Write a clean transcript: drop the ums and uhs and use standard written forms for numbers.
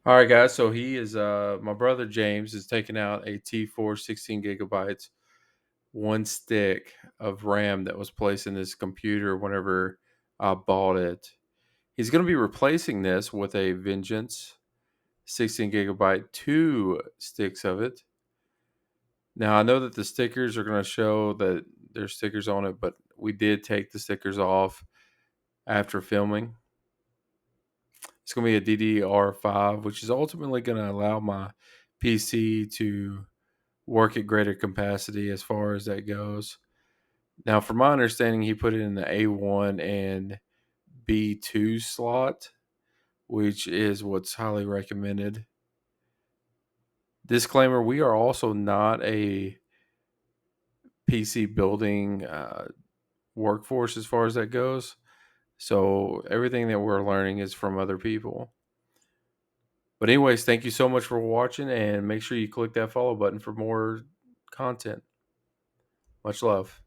All right, guys. So he is my brother James is taking out a T4 16 gigabytes, one stick of RAM that was placed in this computer whenever I bought it. He's going to be replacing this with a Vengeance 16 gigabyte, two sticks of it. Now I know that the stickers are going to show that there's stickers on it, but we did take the stickers off after filming. It's going to be a DDR5, which is ultimately going to allow my PC to work at greater capacity as far as that goes. Now, from my understanding, he put it in the A1 and B2 slot, which is what's highly recommended. Disclaimer: we are also not a PC building workforce as far as that goes. So everything that we're learning is from other people. But anyways, thank you so much for watching, and make sure you click that follow button for more content. Much love.